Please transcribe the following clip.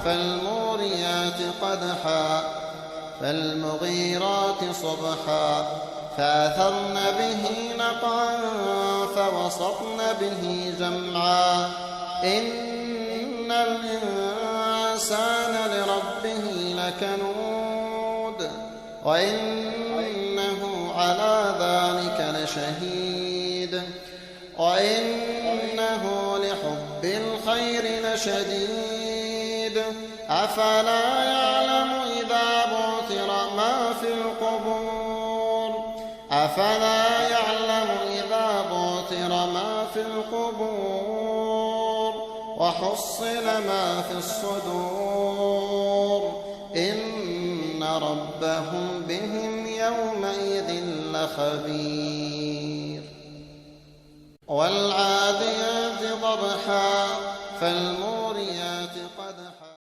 فالموريات قدحا فالمغيرات صبحا فأثرن به نقعا فوسطن به جمعا إن الإنسان لربه لكنود وإنه على ذلك لشهيد وإنه لحب الخير لشديد أفلا يعلم إذا بعثر ما في القبور وحصل ما في الصدور إن ربهم بهم يومئذ لخبير والعاديات ضبحا فالموريات قدحا